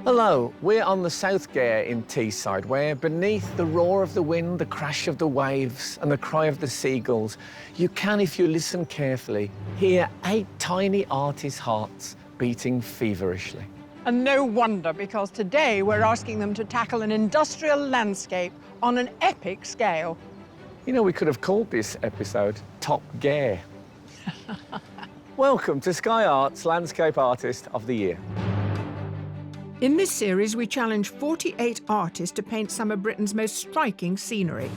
Hello, we're on the South Gare in Teesside, where beneath the roar of the wind, the crash of the waves and the cry of the seagulls, you can, if you listen carefully, hear 8 tiny artists' hearts beating feverishly. And no wonder, because today we're asking them to tackle an industrial landscape on an epic scale. You know, we could have called this episode Top Gare. Welcome to Sky Arts Landscape Artist of the Year. In this series, we challenge 48 artists to paint some of Britain's most striking scenery.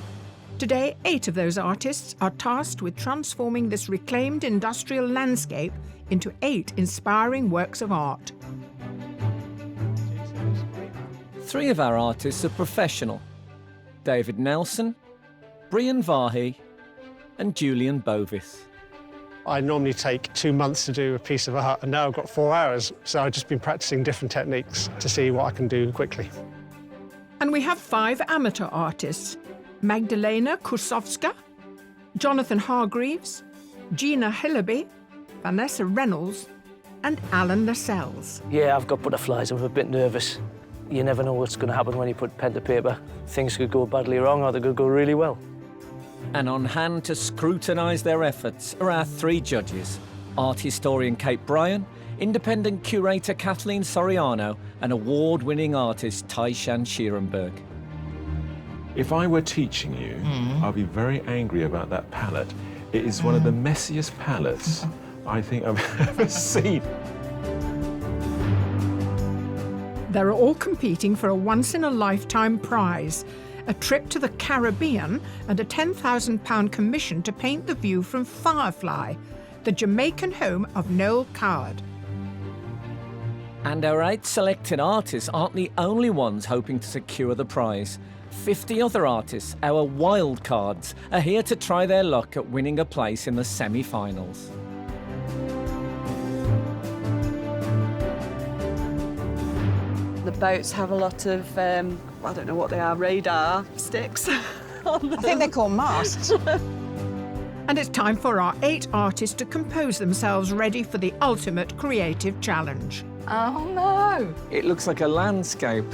Today, 8 of those artists are tasked with transforming this reclaimed industrial landscape into 8 inspiring works of art. 3 of our artists are professional: David Nelson, Brien Vahi and Julian Bovis. I normally take 2 months to do a piece of art, and now I've got 4 hours, so I've just been practicing different techniques to see what I can do quickly. And we have 5 amateur artists: Magdalena Kusowska, Jonathan Hargreaves, Gina Hillaby, Vanessa Reynolds and Alan Lascelles. Yeah, I've got butterflies. I'm a bit nervous. You never know what's going to happen when you put pen to paper. Things could go badly wrong or they could go really well. And on hand to scrutinise their efforts are our 3 judges: art historian Kate Brien, independent curator Kathleen Soriano and award-winning artist Taishan Schierenberg. If I were teaching you, I'd be very angry about that palette. It is one of the messiest palettes I think I've ever seen. They're all competing for a once-in-a-lifetime prize, a trip to the Caribbean and a £10,000 commission to paint the view from Firefly, the Jamaican home of Noel Coward. And our 8 selected artists aren't the only ones hoping to secure the prize. 50 other artists, our Wildcards, are here to try their luck at winning a place in the semi-finals. The boats have a lot of, I don't know what they are, radar sticks on them. I think they're called masts. And it's time for our 8 artists to compose themselves ready for the ultimate creative challenge. Oh, no. It looks like a landscape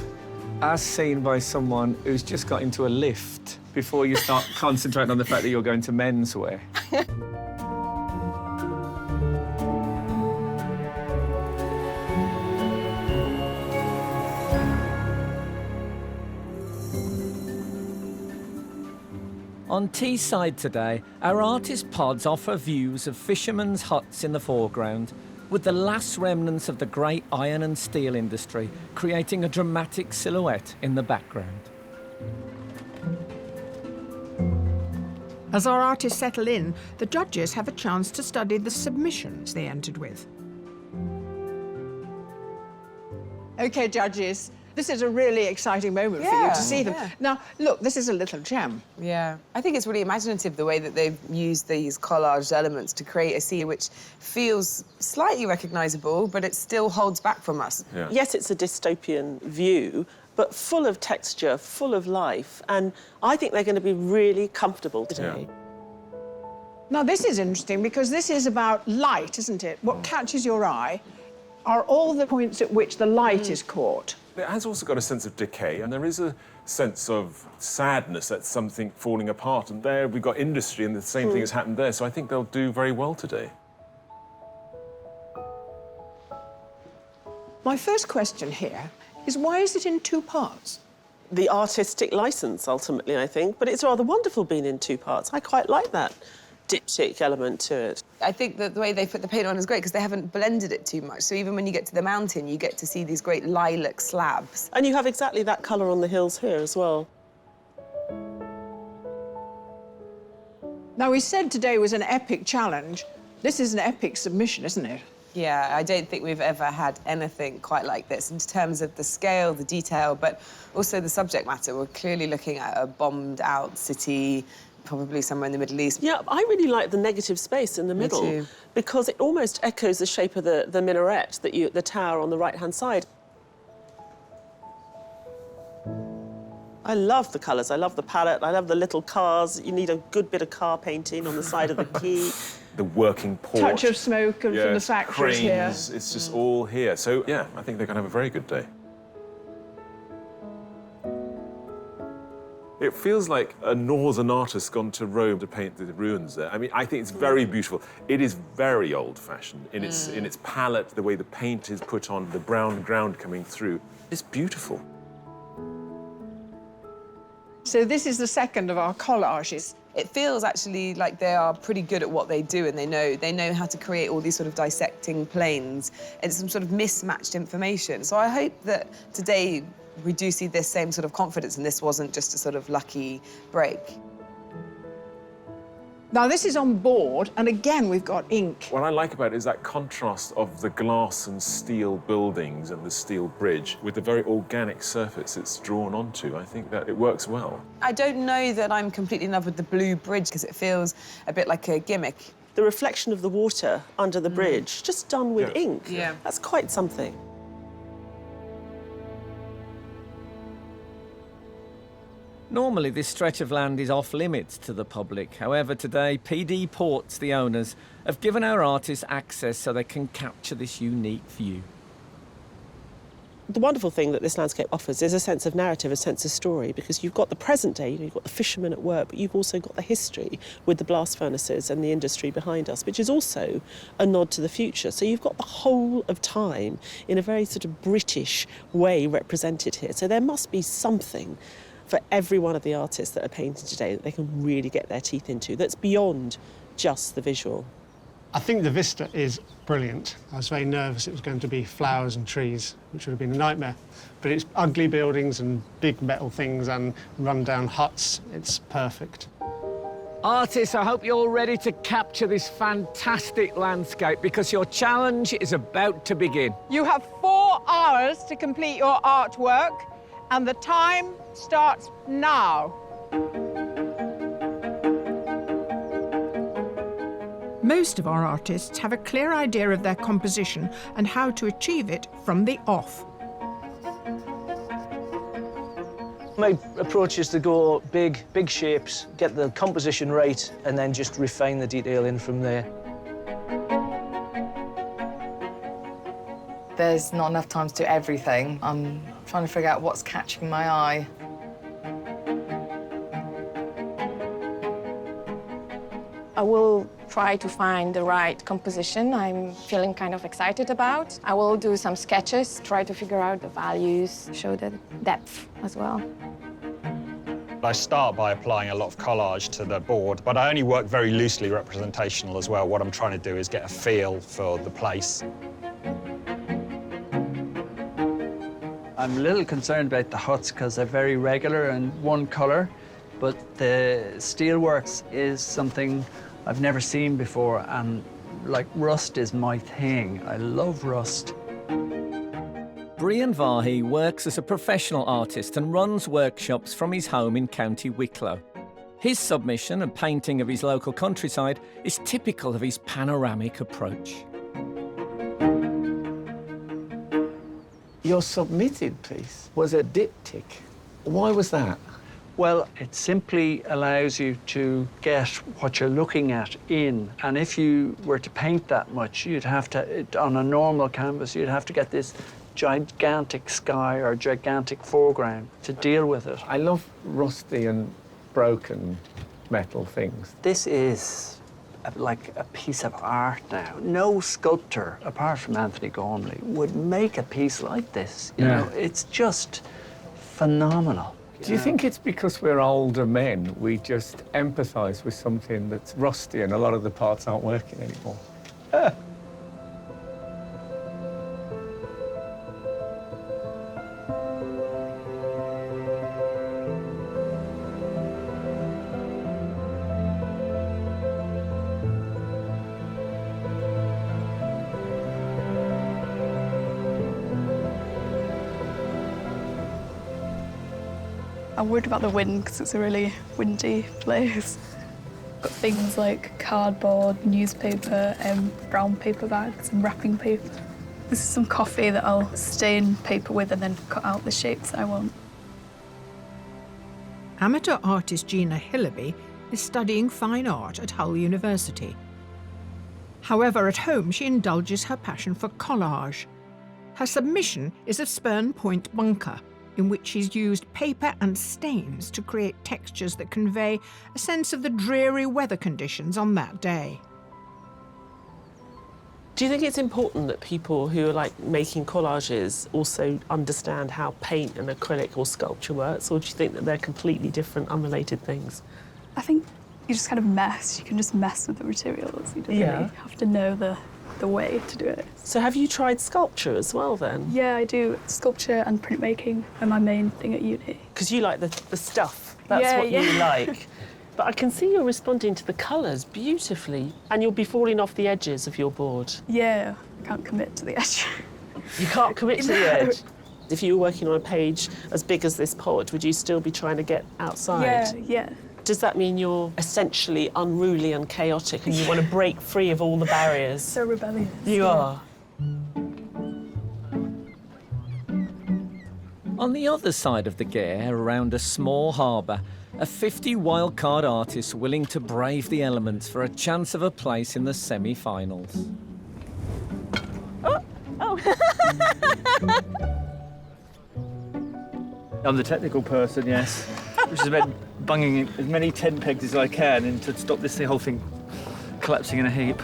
as seen by someone who's just got into a lift before you start concentrating on the fact that you're going to menswear. On Teesside today, our artist pods offer views of fishermen's huts in the foreground, with the last remnants of the great iron and steel industry creating a dramatic silhouette in the background. As our artists settle in, the judges have a chance to study the submissions they entered with. OK, judges, this is a really exciting moment for you to see them. Yeah. Now, look, this is a little gem. Yeah, I think it's really imaginative the way that they've used these collaged elements to create a scene which feels slightly recognisable, but it still holds back from us. Yeah. Yes, it's a dystopian view, but full of texture, full of life, and I think they're going to be really comfortable today. Yeah. Now, this is interesting because this is about light, isn't it? What catches your eye are all the points at which the light is caught. It has also got a sense of decay, and there is a sense of sadness at something falling apart. And there we've got industry, and the same thing has happened there. So I think they'll do very well today. My first question here is, why is it in 2 parts? The artistic licence, ultimately, I think, but it's rather wonderful being in 2 parts. I quite like that diptych element to it. I think that the way they put the paint on is great because they haven't blended it too much. So even when you get to the mountain, you get to see these great lilac slabs. And you have exactly that colour on the hills here as well. Now, we said today was an epic challenge. This is an epic submission, isn't it? Yeah, I don't think we've ever had anything quite like this in terms of the scale, the detail, but also the subject matter. We're clearly looking at a bombed-out city, probably somewhere in the Middle East. Yeah, I really like the negative space in the middle too. because it almost echoes the shape of the minaret, the tower on the right-hand side. I love the colours, I love the palette, I love the little cars. You need a good bit of car painting on the side of the quay. The working port. Touch of smoke from the factories here. Cranes, it's just all here. So, yeah, I think they're going to have a very good day. It feels like a northern artist gone to Rome to paint the ruins there. I mean, I think it's very beautiful. It is very old-fashioned in its palette, the way the paint is put on, the brown ground coming through. It's beautiful. So this is the second of our collages. It feels actually like they are pretty good at what they do, and they know how to create all these sort of dissecting planes and some sort of mismatched information. So I hope that today we do see this same sort of confidence, and this wasn't just a sort of lucky break. Now this is on board, and again we've got ink. What I like about it is that contrast of the glass and steel buildings and the steel bridge with the very organic surface it's drawn onto. I think that it works well. I don't know that I'm completely in love with the blue bridge because it feels a bit like a gimmick. The reflection of the water under the bridge, just done with ink. Yeah. That's quite something. Normally, this stretch of land is off-limits to the public. However, today, PD Ports, the owners, have given our artists access so they can capture this unique view. The wonderful thing that this landscape offers is a sense of narrative, a sense of story, because you've got the present day, you've got the fishermen at work, but you've also got the history with the blast furnaces and the industry behind us, which is also a nod to the future. So you've got the whole of time in a very sort of British way represented here. So there must be something for every one of the artists that are painting today that they can really get their teeth into, that's beyond just the visual. I think the vista is brilliant. I was very nervous it was going to be flowers and trees, which would have been a nightmare. But it's ugly buildings and big metal things and run-down huts. It's perfect. Artists, I hope you're ready to capture this fantastic landscape because your challenge is about to begin. You have 4 hours to complete your artwork, and the time starts now. Most of our artists have a clear idea of their composition and how to achieve it from the off. My approach is to go big shapes, get the composition right, and then just refine the detail in from there. There's not enough time to do everything. I'm trying to figure out what's catching my eye. I will try to find the right composition I'm feeling kind of excited about. I will do some sketches, try to figure out the values, show the depth as well. I start by applying a lot of collage to the board, but I only work very loosely representational as well. What I'm trying to do is get a feel for the place. I'm a little concerned about the huts because they're very regular and one colour, but the steelworks is something I've never seen before, and like rust is my thing. I love rust. Brien Vahi works as a professional artist and runs workshops from his home in County Wicklow. His submission and painting of his local countryside is typical of his panoramic approach. Your submitted piece was a diptych. Why was that? Well, it simply allows you to get what you're looking at in. And if you were to paint that much, you'd have to, on a normal canvas, you'd have to get this gigantic sky or gigantic foreground to deal with it. I love rusty and broken metal things. This is like a piece of art now. No sculptor, apart from Anthony Gormley, would make a piece like this. You know, it's just phenomenal. Do you think it's because we're older men, we just empathise with something that's rusty and a lot of the parts aren't working anymore? I'm worried about the wind because it's a really windy place. Got things like cardboard, newspaper, brown paper bags and wrapping paper. This is some coffee that I'll stain paper with and then cut out the shapes I want. Amateur artist Gina Hillaby is studying fine art at Hull University. However, at home she indulges her passion for collage. Her submission is of Spurn Point Bunker, in which he's used paper and stains to create textures that convey a sense of the dreary weather conditions on that day. Do you think it's important that people who are like making collages also understand how paint and acrylic or sculpture works, or do you think that they're completely different, unrelated things? I think you just kind of mess. You can just mess with the materials. You don't really have to know the way to do it. So have you tried sculpture as well then? Yeah, I do. Sculpture and printmaking are my main thing at uni. Because you like the stuff. That's what you like. But I can see you're responding to the colours beautifully, and you'll be falling off the edges of your board. Yeah, I can't commit to the edge. You can't commit to the edge? If you were working on a page as big as this pod, would you still be trying to get outside? Yeah. Does that mean you're essentially unruly and chaotic and you want to break free of all the barriers? So rebellious. You are. On the other side of the Gare, around a small harbour, are 50 wildcard artists willing to brave the elements for a chance of a place in the semi-finals. I'm the technical person, yes. Which is about bunging as many tent pegs as I can and to stop the whole thing collapsing in a heap.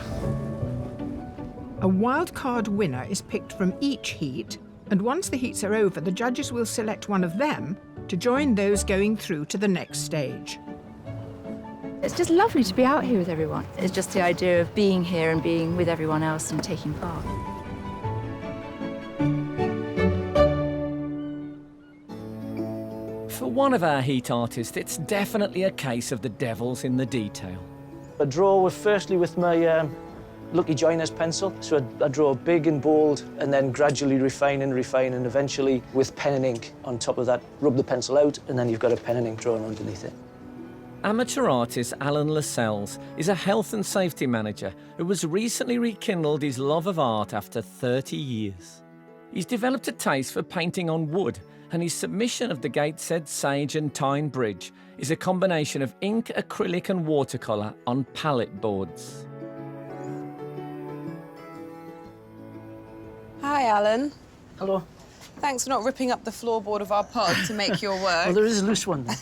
A wildcard winner is picked from each heat, and once the heats are over, the judges will select one of them to join those going through to the next stage. It's just lovely to be out here with everyone. It's just the idea of being here and being with everyone else and taking part. For one of our heat artists, it's definitely a case of the devil's in the detail. I draw firstly with my Lucky Joiner's pencil. So I draw big and bold and then gradually refine, and eventually with pen and ink on top of that, rub the pencil out, and then you've got a pen and ink drawn underneath it. Amateur artist Alan Lascelles is a health and safety manager who has recently rekindled his love of art after 30 years. He's developed a taste for painting on wood, and his submission of the Gateshead, Sage and Tyne Bridge is a combination of ink, acrylic and watercolour on palette boards. Hi, Alan. Hello. Thanks for not ripping up the floorboard of our pod to make your work. Oh, there is a loose one then.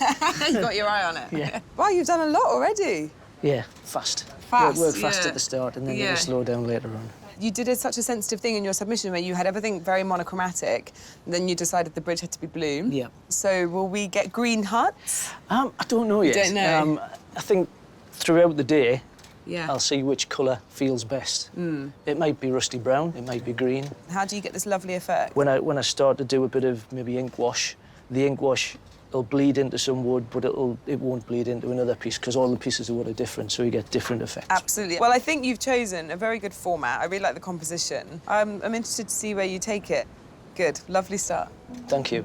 You got your eye on it. Yeah. Wow, you've done a lot already. Yeah, fast. Work fast at the start and then you slow down later on. You did such a sensitive thing in your submission where you had everything very monochromatic, and then you decided the bridge had to be blue. Yeah. So will we get green huts? I don't know yet. You don't know? I think throughout the day, Yeah. I'll see which colour feels best. It might be rusty brown, it might be green. How do you get this lovely effect? When I start to do a bit of maybe ink wash, the ink wash will bleed into some wood, but it won't bleed into another piece because all the pieces of wood are different, so you get different effects. Absolutely. Well, I think you've chosen a very good format. I really like the composition. I'm interested to see where you take it. Good. Lovely start. Thank you.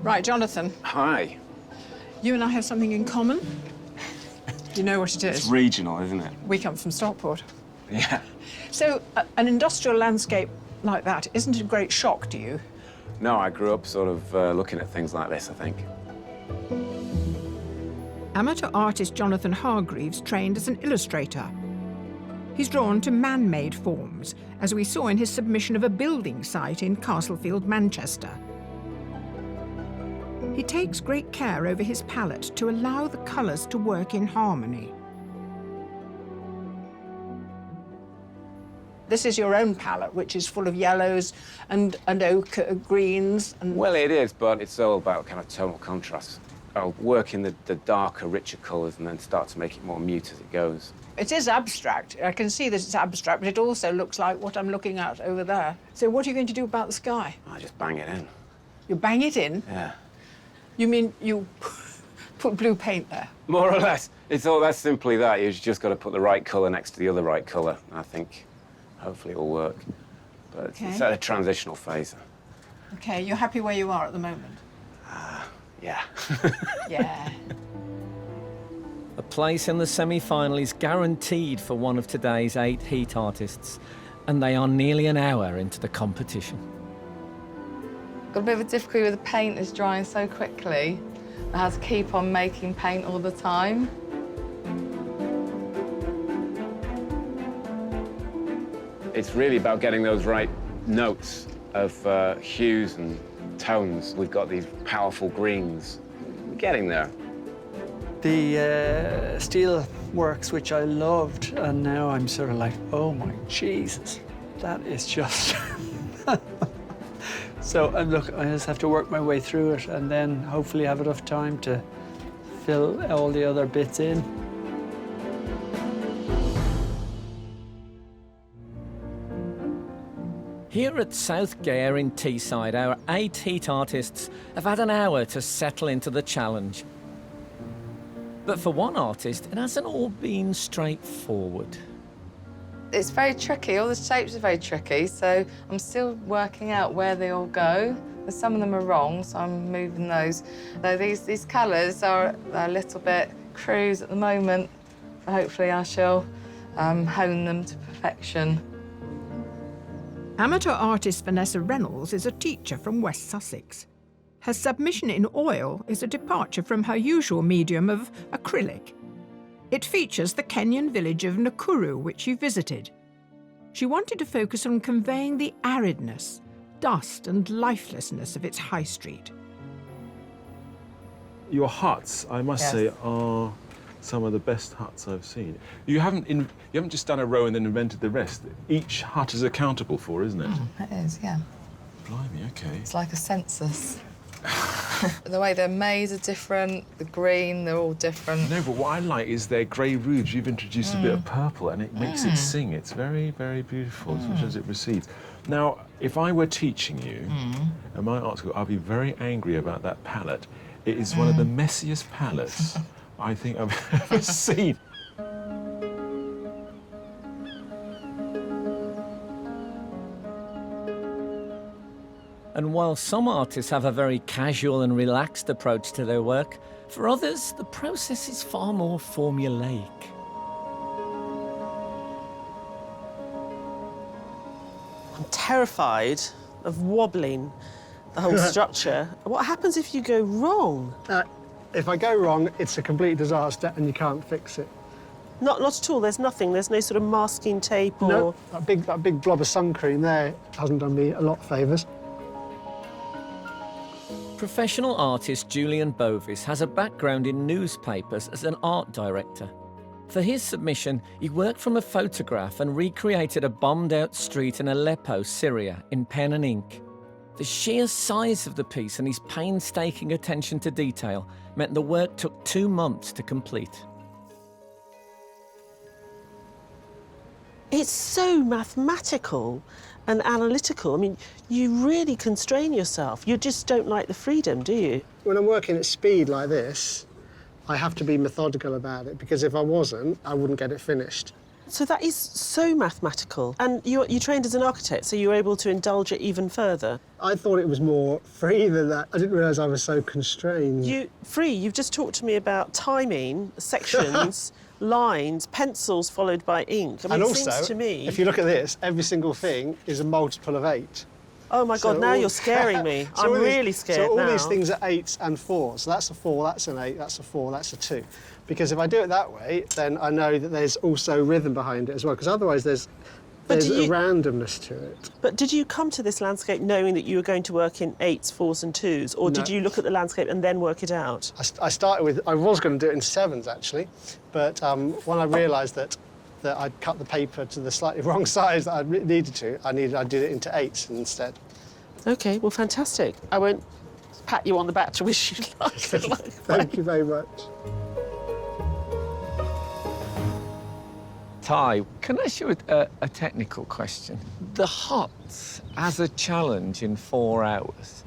Right, Jonathan. Hi. You and I have something in common. You know what it is? It's regional, isn't it? We come from Stockport. Yeah. So, an industrial landscape like that isn't a great shock to you? No, I grew up sort of looking at things like this, I think. Amateur artist Jonathan Hargreaves trained as an illustrator. He's drawn to man-made forms, as we saw in his submission of a building site in Castlefield, Manchester. He takes great care over his palette to allow the colours to work in harmony. This is your own palette, which is full of yellows and ochre greens. Well, it is, but it's all about kind of tonal contrast. I'll work in the darker, richer colours and then start to make it more mute as it goes. It is abstract. I can see that it's abstract, but it also looks like what I'm looking at over there. So what are you going to do about the sky? I just bang it in. You bang it in? Yeah. You mean you put blue paint there? More or less. That's simply that. You've just got to put the right colour next to the other right colour. I think hopefully it'll work. But it's at a transitional phase. OK, you're happy where you are at the moment? Yeah. Yeah. A place in the semi-final is guaranteed for one of today's 8 heat artists, and they are nearly an hour into the competition. Got a bit of a difficulty with the paint that's drying so quickly. I have to keep on making paint all the time. It's really about getting those right notes of hues and tones. We've got these powerful greens. We're getting there. The steel works, which I loved, and now I'm sort of like, oh my Jesus, that is just... So, look, I just have to work my way through it and then hopefully have enough time to fill all the other bits in. Here at South Gare in Teesside, our 8 heat artists have had an hour to settle into the challenge. But for one artist, it hasn't all been straightforward. It's very tricky, all the shapes are very tricky, so I'm still working out where they all go. Some of them are wrong, so I'm moving those. So these colours are a little bit cruise at the moment, but hopefully I shall hone them to perfection. Amateur artist Vanessa Reynolds is a teacher from West Sussex. Her submission in oil is a departure from her usual medium of acrylic. It features the Kenyan village of Nakuru, which she visited. She wanted to focus on conveying the aridness, dust and lifelessness of its high street. Your huts, I must say, are some of the best huts I've seen. You haven't just done a row and then invented the rest. Each hut is accountable for, isn't it? It is, yeah. Blimey, okay. It's like a census. The way they're made are different, the green, they're all different. No, but what I like is their grey roofs. You've introduced a bit of purple and it makes it sing. It's very, very beautiful, as much as it recedes. Now, if I were teaching you at my art school, I'd be very angry about that palette. It is one of the messiest palettes I think I've ever seen. And while some artists have a very casual and relaxed approach to their work, for others, the process is far more formulaic. I'm terrified of wobbling the whole structure. What happens if you go wrong? If I go wrong, it's a complete disaster and you can't fix it. Not at all. There's nothing. There's no sort of masking tape or... No, that big blob of sun cream there hasn't done me a lot of favours. Professional artist Julian Bovis has a background in newspapers as an art director. For his submission, he worked from a photograph and recreated a bombed-out street in Aleppo, Syria, in pen and ink. The sheer size of the piece and his painstaking attention to detail meant the work took 2 months to complete. It's so mathematical and analytical. I mean, you really constrain yourself. You just don't like the freedom, do you? When I'm working at speed like this, I have to be methodical about it, because if I wasn't, I wouldn't get it finished. So that is so mathematical. And you trained as an architect, so you were able to indulge it even further. I thought it was more free than that. I didn't realise I was so constrained. You've just talked to me about timing, sections, lines, pencils followed by ink. I mean, and it also, seems to me... if you look at this, every single thing is a multiple of 8. Oh, my God, now you're scaring me. I'm really scared now. So all these things are 8s and 4s. So that's a 4, that's an 8, that's a 4, that's a 2. Because if I do it that way, then I know that there's also rhythm behind it as well, because otherwise there's a randomness to it. But did you come to this landscape knowing that you were going to work in 8s, 4s and 2s, or did you look at the landscape and then work it out? I started with, I was going to do it in 7s, actually, but when I realised that I'd cut the paper to the slightly wrong size that I needed to, I did it into 8s instead. OK, well, fantastic. I won't pat you on the back to wish you luck. Thank you very much. Ty, can I ask you a technical question? The huts, as a challenge in 4 hours,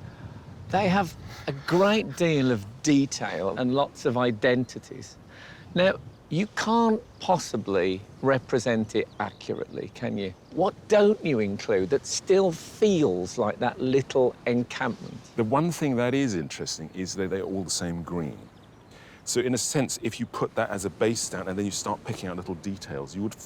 they have a great deal of detail and lots of identities. Now, you can't possibly represent it accurately, can you? What don't you include that still feels like that little encampment? The one thing that is interesting is that they're all the same green. So in a sense, if you put that as a base down and then you start picking out little details, you'd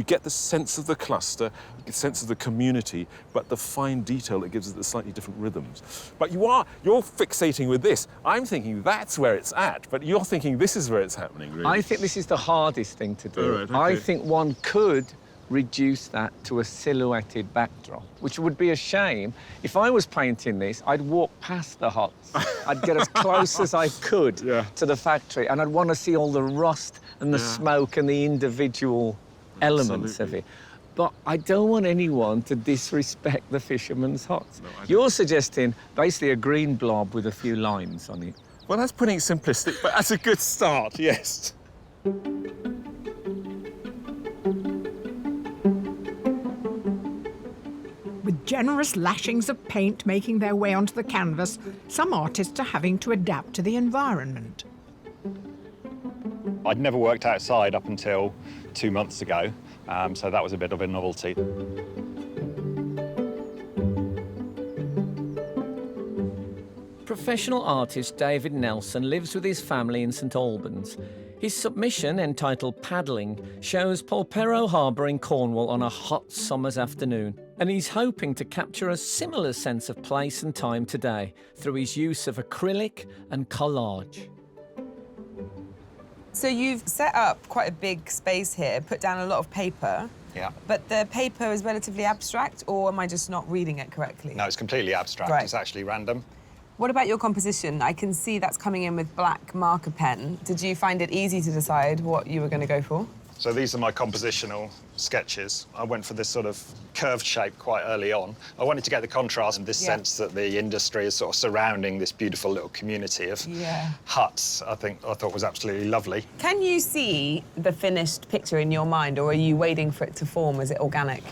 get the sense of the cluster, the sense of the community, but the fine detail that gives it the slightly different rhythms. But you're fixating with this. I'm thinking that's where it's at, but you're thinking this is where it's happening, really. I think this is the hardest thing to do. All right, okay. I think one could reduce that to a silhouetted backdrop, which would be a shame. If I was painting this, I'd walk past the huts. I'd get as close as I could to the factory, and I'd want to see all the rust and the smoke and the individual elements of it. But I don't want anyone to disrespect the fisherman's huts. No, you're suggesting basically a green blob with a few lines on it. Well, that's putting it simplistic, but that's a good start, yes. With generous lashings of paint making their way onto the canvas, some artists are having to adapt to the environment. I'd never worked outside up until 2 months ago, so that was a bit of a novelty. Professional artist David Nelson lives with his family in St Albans. His submission, entitled Paddling, shows Polperro Harbour in Cornwall on a hot summer's afternoon, and he's hoping to capture a similar sense of place and time today through his use of acrylic and collage. So you've set up quite a big space here, put down a lot of paper. Yeah. But the paper is relatively abstract, or am I just not reading it correctly? No, it's completely abstract. Right. It's actually random. What about your composition? I can see that's coming in with black marker pen. Did you find it easy to decide what you were going to go for? So these are my compositional sketches. I went for this sort of curved shape quite early on. I wanted to get the contrast and this sense that the industry is sort of surrounding this beautiful little community of huts. I thought was absolutely lovely. Can you see the finished picture in your mind, or are you waiting for it to form? Is it organic?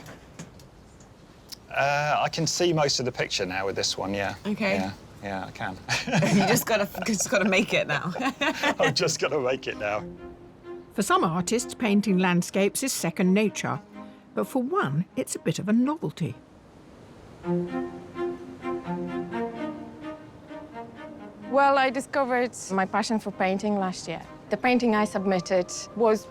I can see most of the picture now with this one, yeah. Okay. Yeah, I can. You just gotta make it now. I've just got to make it now. For some artists, painting landscapes is second nature, but for one, it's a bit of a novelty. Well, I discovered my passion for painting last year. The painting I submitted was,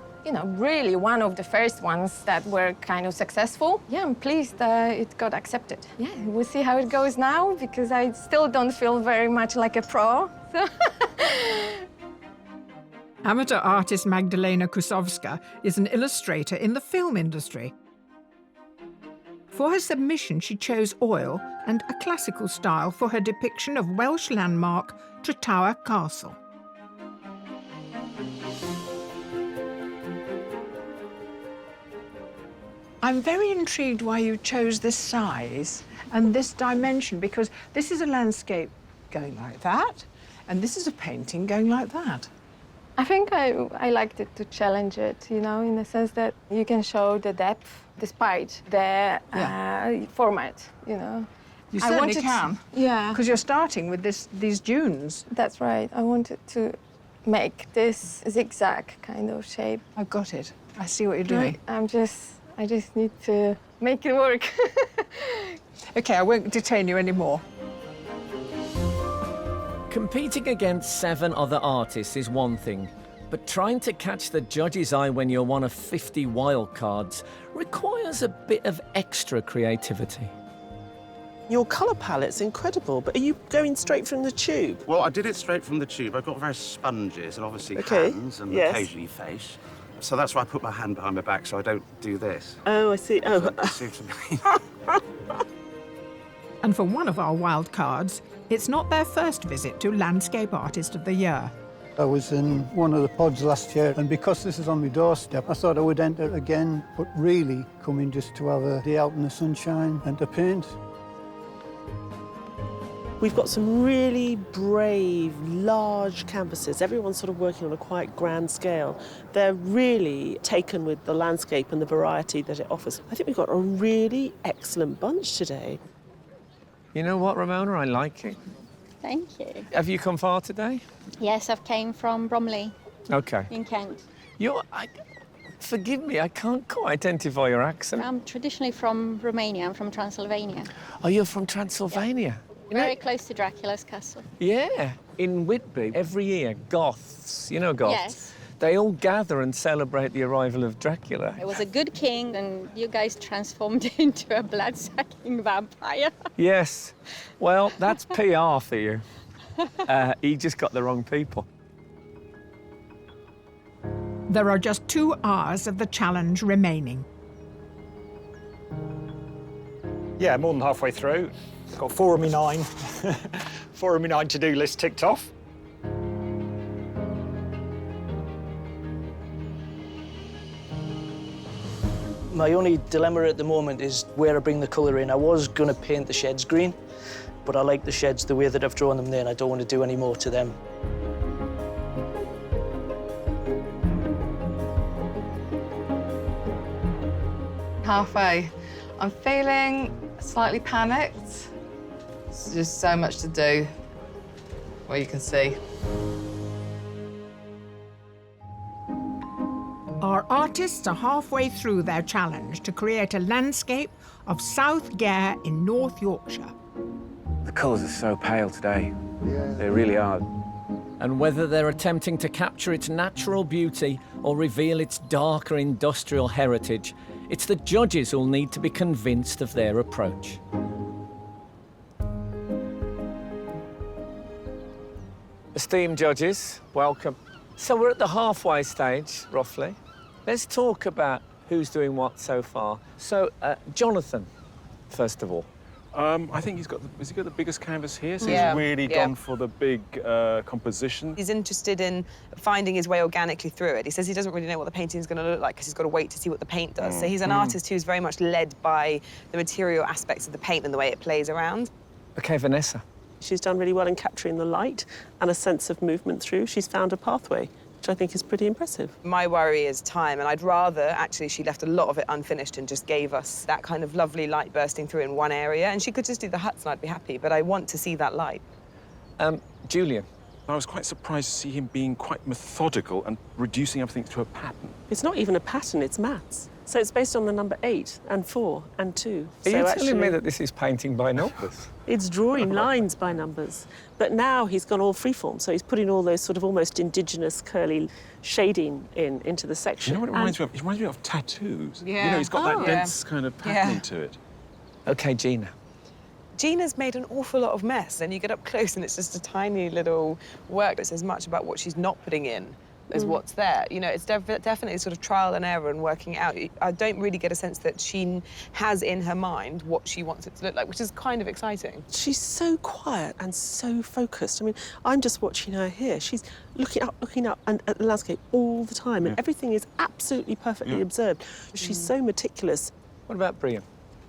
really one of the first ones that were kind of successful. Yeah, I'm pleased it got accepted. Yeah, we'll see how it goes now, because I still don't feel very much like a pro. So. Amateur artist Magdalena Kusowska is an illustrator in the film industry. For her submission, she chose oil and a classical style for her depiction of Welsh landmark Trytawa Castle. I'm very intrigued why you chose this size and this dimension, because this is a landscape going like that, and this is a painting going like that. I think I liked it to challenge it, in the sense that you can show the depth despite the format, You certainly can. Yeah. Because you're starting with these dunes. That's right. I wanted to make this zigzag kind of shape. I've got it. I see what you're doing. I just need to make it work. OK, I won't detain you anymore. Competing against 7 other artists is one thing, but trying to catch the judge's eye when you're one of 50 wildcards requires a bit of extra creativity. Your colour palette's incredible, but are you going straight from the tube? Well, I did it straight from the tube. I've got various sponges and obviously hands and occasionally face. So that's why I put my hand behind my back so I don't do this. Oh, I see. Oh. That suits me. And for one of our wild cards, it's not their first visit to Landscape Artist of the Year. I was in one of the pods last year, and because this is on my doorstep, I thought I would enter again, but really coming just to have a day out in the sunshine and to paint. We've got some really brave, large canvases. Everyone's sort of working on a quite grand scale. They're really taken with the landscape and the variety that it offers. I think we've got a really excellent bunch today. You know what, Ramona? I like it. Thank you. Have you come far today? Yes, I've came from Bromley OK. in Kent. Forgive me, I can't quite identify your accent. I'm traditionally from Romania. I'm from Transylvania. Oh, you're from Transylvania? Yeah. Very close to Dracula's castle. Yeah, in Whitby, every year, Goths, you know Goths? Yes. They all gather and celebrate the arrival of Dracula. It was a good king, and you guys transformed into a blood-sucking vampire. Yes. Well, that's PR for you. He just got the wrong people. There are just 2 hours of the challenge remaining. Yeah, more than halfway through. Got 4 of my 9. 4 of my 9 to-do list ticked off. My only dilemma at the moment is where I bring the colour in. I was going to paint the sheds green, but I like the sheds the way that I've drawn them there, and I don't want to do any more to them. Halfway. I'm feeling slightly panicked. There's just so much to do, well, you can see. Our artists are halfway through their challenge to create a landscape of South Gare in North Yorkshire. The colours are so pale today. Yeah. They really are. And whether they're attempting to capture its natural beauty or reveal its darker industrial heritage, it's the judges who'll need to be convinced of their approach. Esteemed judges, welcome. So we're at the halfway stage, roughly. Let's talk about who's doing what so far. So, Jonathan, first of all. I think has he got the biggest canvas here? So Yeah, he's really yeah. gone for the big composition. He's interested in finding his way organically through it. He says he doesn't really know what the painting's going to look like because he's got to wait to see what the paint does. So he's an artist who's very much led by the material aspects of the paint and the way it plays around. OK, Vanessa. She's done really well in capturing the light and a sense of movement through. She's found a pathway, which I think is pretty impressive. My worry is time, and I'd rather, actually, she left a lot of it unfinished and just gave us that kind of lovely light bursting through in one area, and she could just do the huts and I'd be happy, but I want to see that light. Julian. I was quite surprised to see him being quite methodical and reducing everything to a pattern. It's not even a pattern, it's maths. So it's based on the number 8 and 4 and 2. Are you actually, telling me that this is painting by numbers? It's drawing lines by numbers. But now he's gone all freeform, so he's putting all those sort of almost indigenous curly shading into the section. You know what it reminds me of? It reminds me of tattoos. Yeah. You know, he's got that dense kind of patterning to it. OK, Gina. Gina's made an awful lot of mess, and you get up close and it's just a tiny little work that's as much about what she's not putting in as what's there. You know, it's definitely sort of trial and error and working it out. I don't really get a sense that she has in her mind what she wants it to look like, which is kind of exciting. She's so quiet and so focused. I mean, I'm just watching her here. She's looking up and at the landscape all the time, and everything is absolutely perfectly observed. She's so meticulous. What about Brien?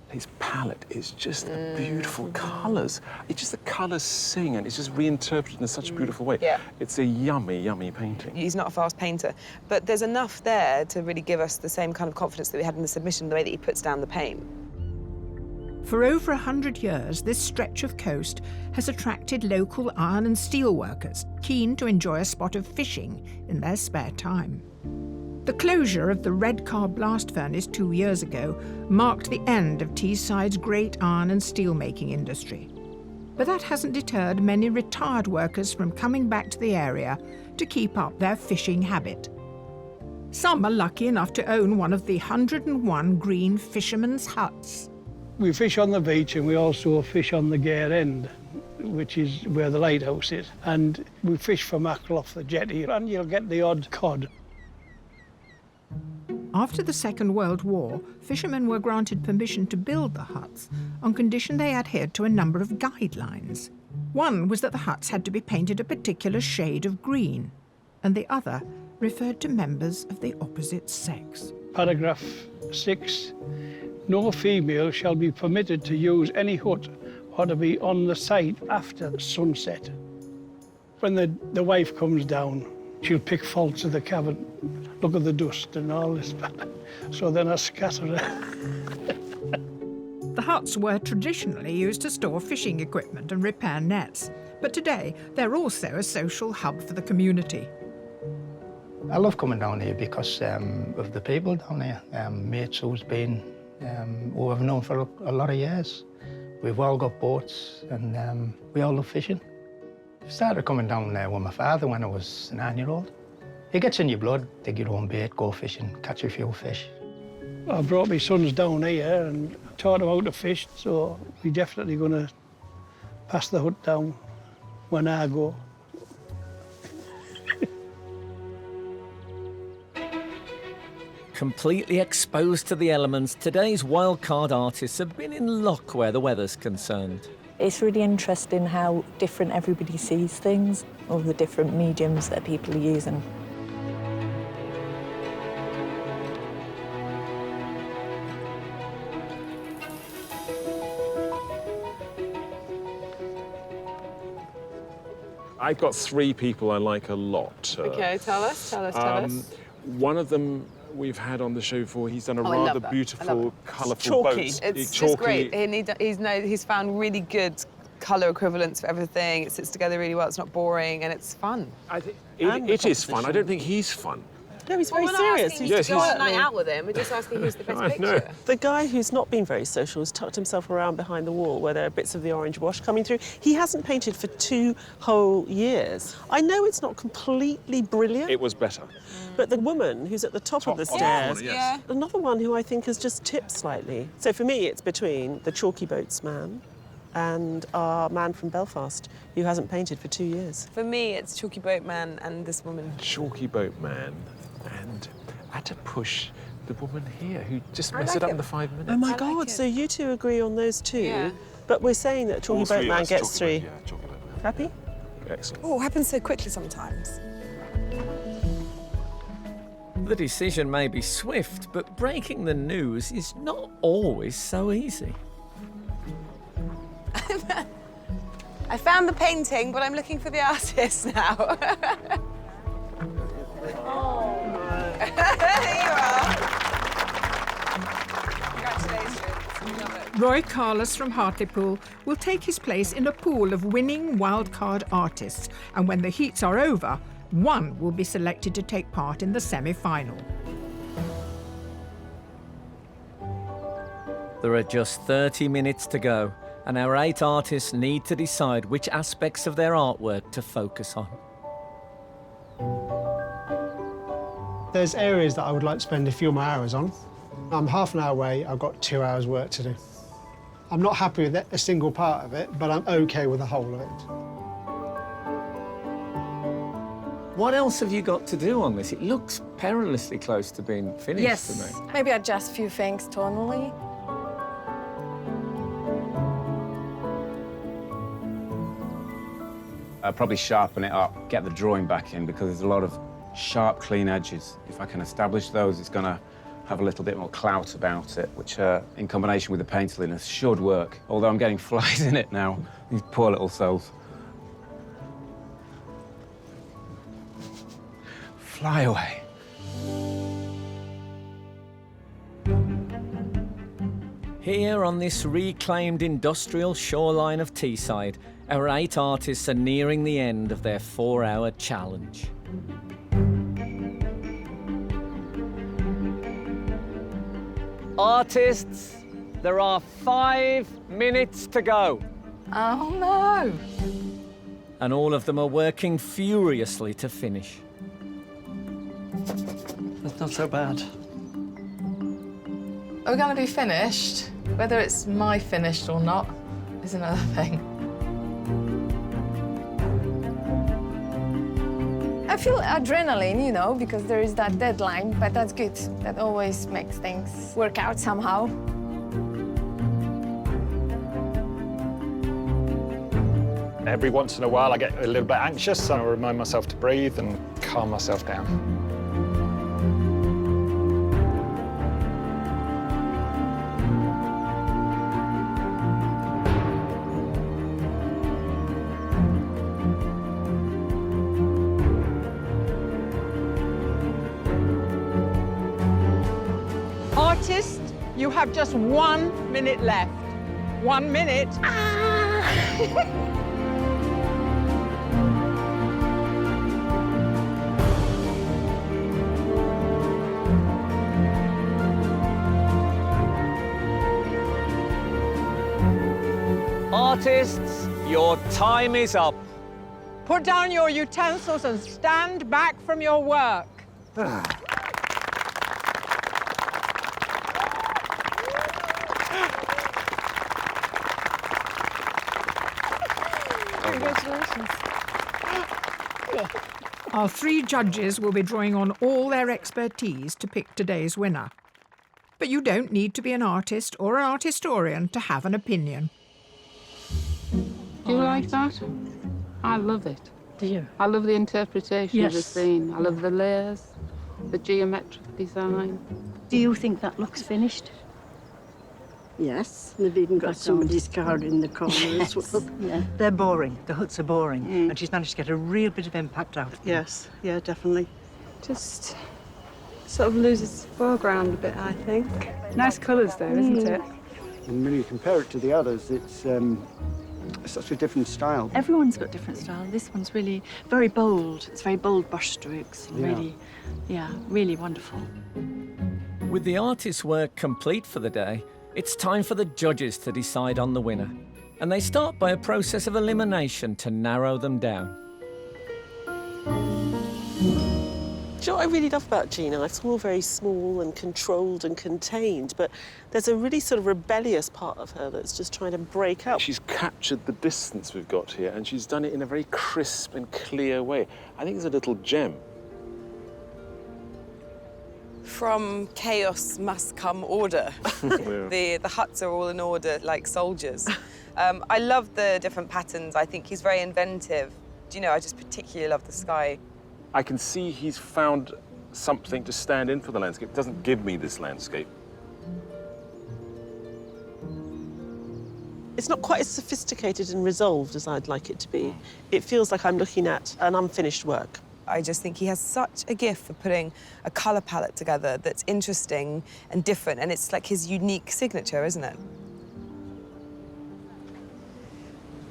His palette is just the beautiful colours. It's just the colours sing, and it's just reinterpreted in such a beautiful way. Yeah. It's a yummy, yummy painting. He's not a fast painter, but there's enough there to really give us the same kind of confidence that we had in the submission, the way that he puts down the paint. For over 100 years, this stretch of coast has attracted local iron and steel workers keen to enjoy a spot of fishing in their spare time. The closure of the Redcar Blast Furnace 2 years ago marked the end of Teesside's great iron and steel-making industry. But that hasn't deterred many retired workers from coming back to the area to keep up their fishing habit. Some are lucky enough to own one of the 101 green fishermen's huts. We fish on the beach and we also fish on the Gare end, which is where the lighthouse is. And we fish for mackerel off the jetty, and you'll get the odd cod. After the Second World War, fishermen were granted permission to build the huts on condition they adhered to a number of guidelines. One was that the huts had to be painted a particular shade of green, and the other referred to members of the opposite sex. Paragraph 6. No female shall be permitted to use any hut or to be on the site after sunset. When the wife comes down, she'll pick faults of the cabin, look at the dust and all this. So then I scatter her. The huts were traditionally used to store fishing equipment and repair nets, but today they're also a social hub for the community. I love coming down here because of the people down here. Mates who I've known for a lot of years. We've all got boats, and we all love fishing. I started coming down there with my father when I was a 9-year-old. It gets in your blood, dig your own bait, go fishing, catch a few fish. I brought my sons down here and taught them how to fish, so we're definitely going to pass the hut down when I go. Completely exposed to the elements, today's wildcard artists have been in luck where the weather's concerned. It's really interesting how different everybody sees things, all the different mediums that people are using. I've got 3 people I like a lot. OK, tell us. One of them we've had on the show before. He's done a rather beautiful, colourful boat. It's just great. He's found really good colour equivalents for everything. It sits together really well. It's not boring and it's fun. I think it is fun. I don't think he's fun. No, he's very we're serious. Not asking you to go on a night out with him. We're just asking who's the best picture. The guy who's not been very social has tucked himself around behind the wall where there are bits of the orange wash coming through. He hasn't painted for 2 whole years. I know it's not completely brilliant. It was better. But the woman who's at the top of the stairs, another one who I think has just tipped slightly. So for me, it's between the Chalky Boats man and our man from Belfast, who hasn't painted for 2 years. For me, it's Chalky Boat Man and this woman. Chalky Boat Man, and at a push, the woman here who just messed it up in the 5 minutes. Oh my God! So you two agree on those 2, but we're saying that Chalky Boat Man gets 3. Chalky Boat Man. Happy? Excellent. Oh, it happens so quickly sometimes. The decision may be swift, but breaking the news is not always so easy. I found the painting, but I'm looking for the artist now. There you are. Congratulations. Love it. Roy Carlos from Hartlepool will take his place in a pool of winning wildcard artists, and when the heats are over, one will be selected to take part in the semi-final. There are just 30 minutes to go, and our 8 artists need to decide which aspects of their artwork to focus on. There's areas that I would like to spend a few more hours on. I'm half an hour away, I've got 2 hours work to do. I'm not happy with a single part of it, but I'm OK with the whole of it. What else have you got to do on this? It looks perilously close to being finished to me. Maybe adjust a few things tonally. Probably sharpen it up, get the drawing back in, because there's a lot of sharp, clean edges. If I can establish those, it's going to have a little bit more clout about it, which, in combination with the painterliness, should work. Although I'm getting flies in it now, these poor little souls. Fly away. Here on this reclaimed industrial shoreline of Teesside, our 8 artists are nearing the end of their 4-hour challenge. Artists, there are 5 minutes to go. Oh, no. And all of them are working furiously to finish. That's not so bad. Are we going to be finished? Whether it's my finished or not is another thing. I feel adrenaline, you know, because there is that deadline, but that's good. That always makes things work out somehow. Every once in a while I get a little bit anxious, so I remind myself to breathe and calm myself down. Artist, you have just 1 minute left. 1 minute. Artists, your time is up. Put down your utensils and stand back from your work. Congratulations. Our 3 judges will be drawing on all their expertise to pick today's winner. But you don't need to be an artist or an art historian to have an opinion. Do you like that? I love it. Do you? I love the interpretation of the Yes. scene. I love the layers, the geometric design. Do you think that looks finished? Yes, they've even got somebody's car in the corner as well. Yeah. They're boring. The huts are boring. And she's managed to get a real bit of impact out of them. Yes, yeah, definitely. Just sort of loses foreground a bit, I think. Nice colours though, isn't it? And when you compare it to the others, it's such a different style. Everyone's got different style. This one's really very bold. It's very bold brush strokes. Yeah. Really wonderful. With the artist's work complete for the day, it's time for the judges to decide on the winner. And they start by a process of elimination to narrow them down. Do you know what I really love about Gina? It's all very small and controlled and contained, but there's a really sort of rebellious part of her that's just trying to break out. She's captured the distance we've got here, and she's done it in a very crisp and clear way. I think it's a little gem. From chaos must come order. The huts are all in order, like soldiers. I love the different patterns. I think he's very inventive. Do you know, I just particularly love the sky. I can see he's found something to stand in for the landscape. It doesn't give me this landscape. It's not quite as sophisticated and resolved as I'd like it to be. It feels like I'm looking at an unfinished work. I just think he has such a gift for putting a colour palette together that's interesting and different, and it's like his unique signature, isn't it?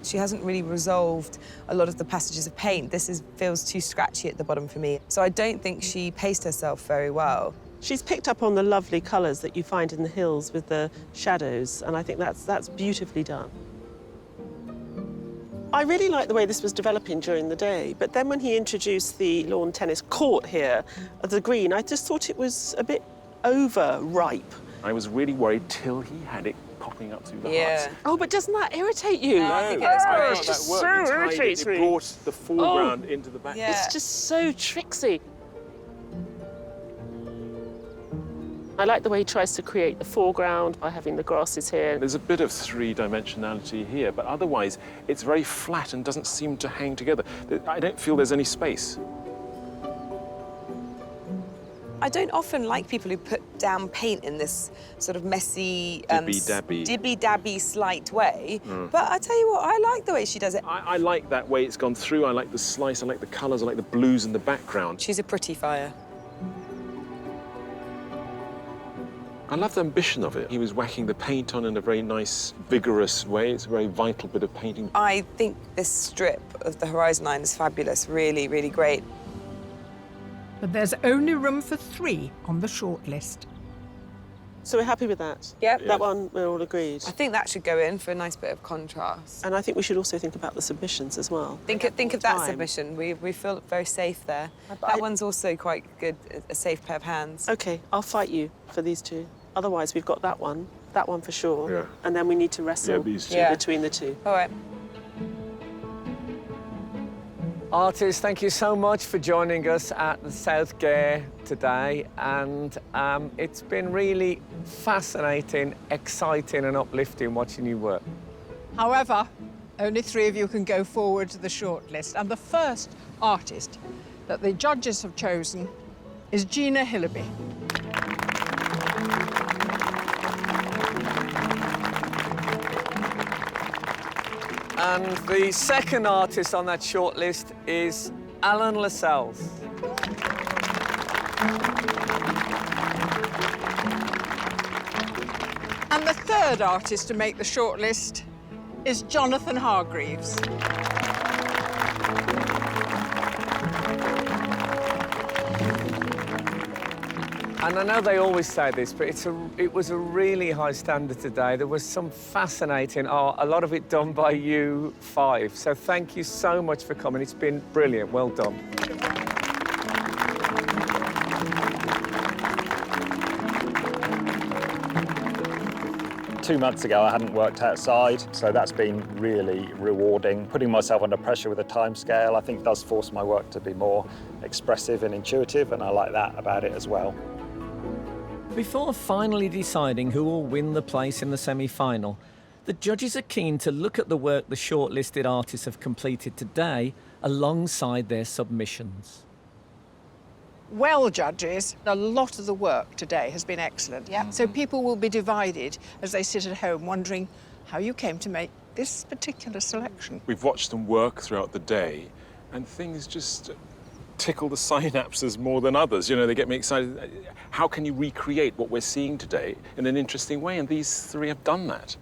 She hasn't really resolved a lot of the passages of paint. This feels too scratchy at the bottom for me. So I don't think she paced herself very well. She's picked up on the lovely colours that you find in the hills with the shadows, and I think that's beautifully done. I really liked the way this was developing during the day, but then when he introduced the lawn tennis court here, the green, I just thought it was a bit over-ripe. I was really worried till he had it popping up through the huts. Oh, but doesn't that irritate you? No, I think it's great. It's just so It irritating. It brought the foreground into the back. It's just so tricksy. I like the way he tries to create the foreground by having the grasses here. There's a bit of three-dimensionality here, but otherwise it's very flat and doesn't seem to hang together. I don't feel there's any space. I don't often like people who put down paint in this sort of messy, dibby-dabby slight way. But I tell you what, I like the way she does it. I like that way it's gone through. I like the slice, I like the colours, I like the blues in the background. She's a pretty fire. I love the ambition of it. He was whacking the paint on in a very nice, vigorous way. It's a very vital bit of painting. I think this strip of the horizon line is fabulous, really, really great. But there's only room for 3 on the shortlist. So we're happy with that? Yep. That one, we're all agreed. I think that should go in for a nice bit of contrast. And I think we should also think about the submissions as well. Think of that submission. We feel very safe there. That one's also quite good, a safe pair of hands. OK, I'll fight you for these 2. Otherwise, we've got that one for sure. Yeah. And then we need to wrestle between the 2. All right. Artists, thank you so much for joining us at the South Gare today. And it's been really fascinating, exciting and uplifting watching you work. However, only 3 of you can go forward to the shortlist. And the first artist that the judges have chosen is Gina Hillaby. And the second artist on that shortlist is Alan Lascelles. And the third artist to make the shortlist is Jonathan Hargreaves. And I know they always say this, but it was a really high standard today. There was some fascinating art, a lot of it done by you five. So thank you so much for coming. It's been brilliant. Well done. 2 months ago, I hadn't worked outside, so that's been really rewarding. Putting myself under pressure with a timescale, I think, does force my work to be more expressive and intuitive, and I like that about it as well. Before finally deciding who will win the place in the semi-final, the judges are keen to look at the work the shortlisted artists have completed today alongside their submissions. Well, judges, a lot of the work today has been excellent. Yeah. So people will be divided as they sit at home wondering how you came to make this particular selection. We've watched them work throughout the day, and things just tickle the synapses more than others. You know, they get me excited. How can you recreate what we're seeing today in an interesting way? And these three have done that.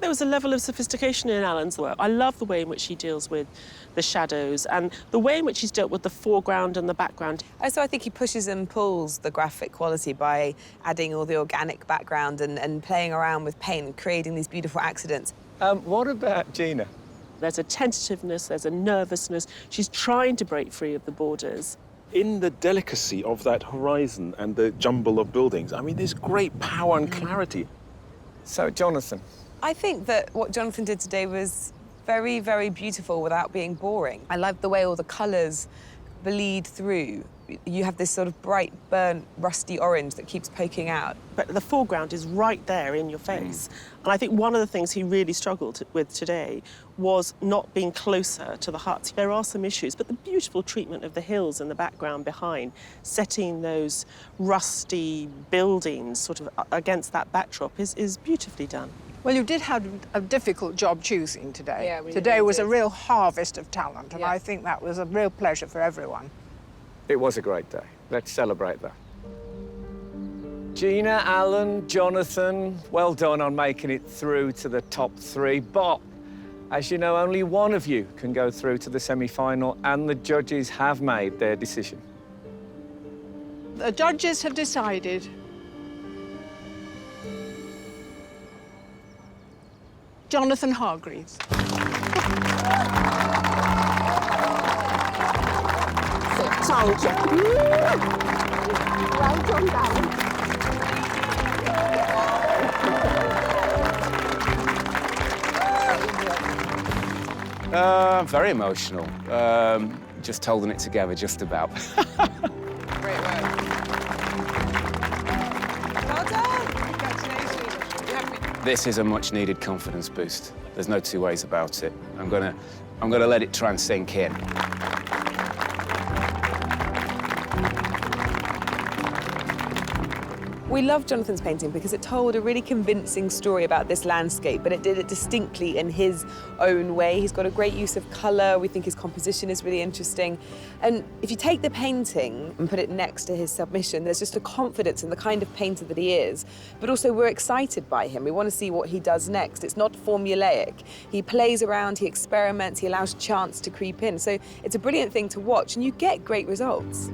There was a level of sophistication in Alan's work. I love the way in which he deals with the shadows and the way in which he's dealt with the foreground and the background. Also, I think he pushes and pulls the graphic quality by adding all the organic background and playing around with paint and creating these beautiful accidents. What about Gina? There's a tentativeness, there's a nervousness. She's trying to break free of the borders. In the delicacy of that horizon and the jumble of buildings, I mean, there's great power and clarity. So, Jonathan? I think that what Jonathan did today was very, very beautiful without being boring. I like the way all the colours bleed through. You have this sort of bright, burnt, rusty orange that keeps poking out. But the foreground is right there in your face. And I think one of the things he really struggled with today was not being closer to the huts. There are some issues, but the beautiful treatment of the hills in the background behind, setting those rusty buildings sort of against that backdrop is beautifully done. Well, you did have a difficult job choosing today. Yeah, we today really was did. a real harvest of talent, and Yeah. I think that was a real pleasure for everyone. It was a great day. Let's celebrate that. Gina, Alan, Jonathan, well done on making it through to the top three. But, as you know, only one of you can go through to the semi-final, and the judges have made their decision. The judges have decided Jonathan Hargreaves. Thank you. Well done, darling. Very emotional. Just holding it together, just about. Great work. Well done. Congratulations. This is a much-needed confidence boost. There's no two ways about it. I'm gonna let it try and sink in. We love Jonathan's painting because it told a really convincing story about this landscape, but it did it distinctly in his own way. He's got a great use of colour. We think his composition is really interesting. And if you take the painting and put it next to his submission, there's just a confidence in the kind of painter that he is. But also, we're excited by him. We want to see what he does next. It's not formulaic. He plays around, he experiments, he allows chance to creep in. So it's a brilliant thing to watch, and you get great results.